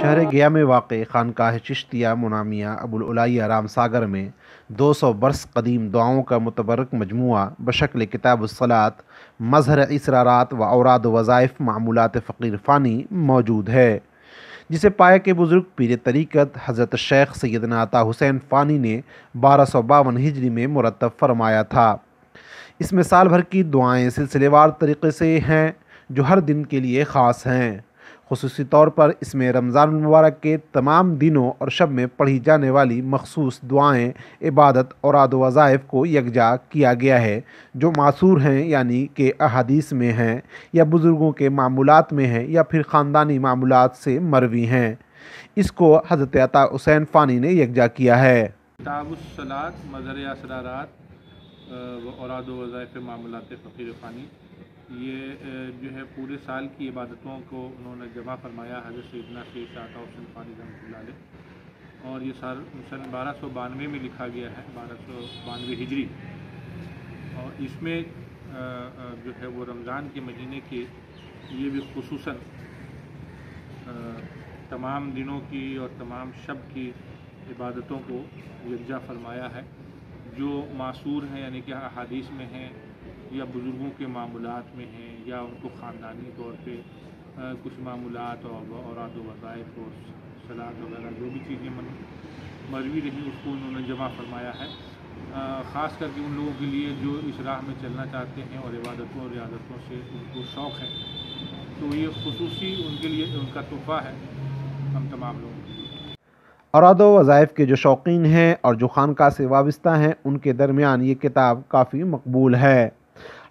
شہر گیا میں واقع خانقاہ چشتیہ منامیہ ابوالعلائی رام ساگر میں 200 برس قدیم دعاؤں کا متبرک مجموعہ بشکل کتاب الصلاۃ مظہر اسرارات و اوراد و وظائف معمولات فقیر فانی موجود ہے، جسے پایا کے بزرگ پیر طریقت حضرت شیخ سیدنا عطا حسین فانی نے 1252 ہجری میں مرتب فرمایا تھا۔ اس میں سال بھر کی دعائیں سلسلے وار طریقے سے ہیں جو ہر دن کے لیے خاص ہیں۔ خصوصی طور پر اس میں رمضان المبارک کے تمام دنوں اور شب میں پڑھی جانے والی مخصوص دعائیں، عبادت اور اوراد و وظائف کو یکجا کیا گیا ہے جو معصور ہیں، یعنی کہ احادیث میں ہیں یا بزرگوں کے معمولات میں ہیں یا پھر خاندانی معمولات سے مروی ہیں۔ اس کو حضرت عطا حسین فانی نے یکجا کیا ہے۔ کتاب الصلاۃ مظہر اسرارات و اوراد و وظائف معمولات فقیر فانی، یہ جو ہے پورے سال کی عبادتوں کو انہوں نے جمع فرمایا حضرت سیدنا شیخ عطا حسین فانی رحمۃ اللہ علیہ، اور یہ سال 1292 میں لکھا گیا ہے، 1292 ہجری، اور اس میں جو ہے وہ رمضان کے مہینے کے یہ بھی خصوصاً تمام دنوں کی اور تمام شب کی عبادتوں کو یکجا فرمایا ہے جو معصور ہیں، یعنی کہ احادیث میں ہیں یا بزرگوں کے معمولات میں ہیں یا ان کو خاندانی طور پہ کچھ معمولات اور اوراد و وظائف اور صلاۃ وغیرہ جو بھی چیزیں مروی رہیں اس کو انہوں نے جمع فرمایا ہے، خاص کر کے ان لوگوں کے لیے جو اس راہ میں چلنا چاہتے ہیں اور عبادتوں اور ریاضتوں سے ان کو شوق ہے، تو یہ خصوصی ان کے لیے ان کا تحفہ ہے ہم تمام لوگوں کے لیے۔ اوراد و وظائف کے جو شوقین ہیں اور جو خانقاہ سے وابستہ ہیں ان کے درمیان یہ کتاب کافی مقبول ہے۔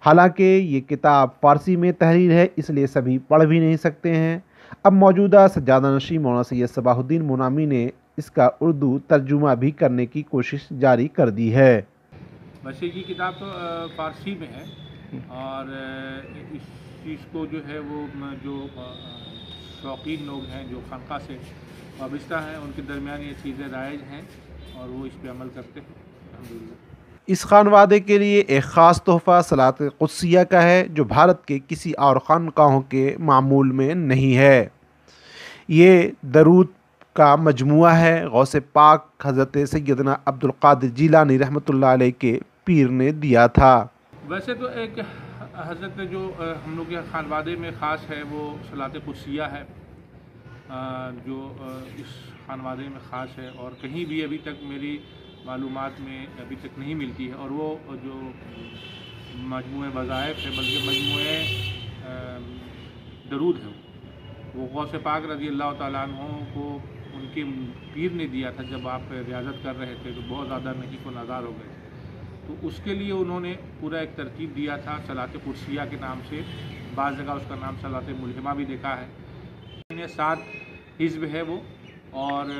حالانکہ یہ کتاب فارسی میں تحریر ہے، اس لیے سبھی پڑھ بھی نہیں سکتے ہیں۔ اب موجودہ سجادہ نشین مولانا سید صباح الدین منامی نے اس کا اردو ترجمہ بھی کرنے کی کوشش جاری کر دی ہے۔ ویسے یہ کتاب تو فارسی میں ہے، اور اس چیز کو جو ہے وہ جو شوقین لوگ ہیں جو خانقاہ سے وابستہ ہیں ان کے درمیان یہ چیزیں رائج ہیں اور وہ اس پہ عمل کرتے ہیں الحمدللہ۔ اس خانوادے کے لیے ایک خاص تحفہ صلاۃ قدسیہ کا ہے جو بھارت کے کسی اور خانقاہوں کے معمول میں نہیں ہے۔ یہ درود کا مجموعہ ہے، غوث پاک حضرت سیدنا عبدالقادر جیلانی رحمۃ اللہ علیہ کے پیر نے دیا تھا۔ ویسے تو ایک حضرت جو ہم لوگ کے خانوادے میں خاص ہے وہ صلاۃ قدسیہ ہے، جو اس خانوادے میں خاص ہے اور کہیں بھی ابھی تک میری معلومات میں ابھی تک نہیں ملتی ہے، اور وہ جو مجموعہ وظائف ہے بلکہ مجموعہ درود ہے وہ غوث پاک رضی اللہ تعالیٰ عنہ کو ان کے پیر نے دیا تھا جب آپ ریاضت کر رہے تھے تو بہت زیادہ نہیں کو نظار ہو گئے، تو اس کے لیے انہوں نے پورا ایک ترتیب دیا تھا صلاۃ قدسیہ کے نام سے، بعض جگہ اس کا نام صلاۃ ملہمہ بھی دیکھا ہے۔ 7 حزب ہے وہ، اور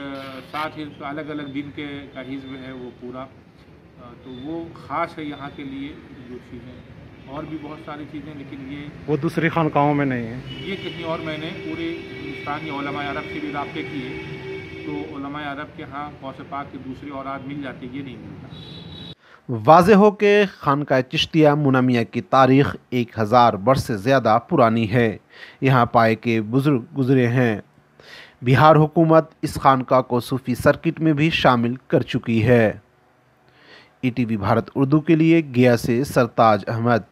7 حزب الگ الگ دن کے کا حزب ہے وہ پورا، تو وہ خاص ہے یہاں کے لیے جو چیزیں، اور بھی بہت ساری چیزیں، لیکن وہ دوسری خانقاہوں میں نہیں ہے۔ یہ کہیں اور میں نے پورے ہندوستانی علماء عرب سے بھی رابطے کیے تو علماء عرب کے ہاں غوث پاک کے دوسری اوراد مل جاتی، یہ نہیں ملتا۔ واضح ہو کہ خانقاہ چشتیہ منامیہ کی تاریخ 1000 برس سے زیادہ پرانی ہے۔ یہاں پائے کے بزرگ گزرے ہیں۔ بہار حکومت اس خانقاہ کو صوفی سرکٹ میں بھی شامل کر چکی ہے۔ ETV بھارت اردو کے لیے گیا سے سرتاج احمد۔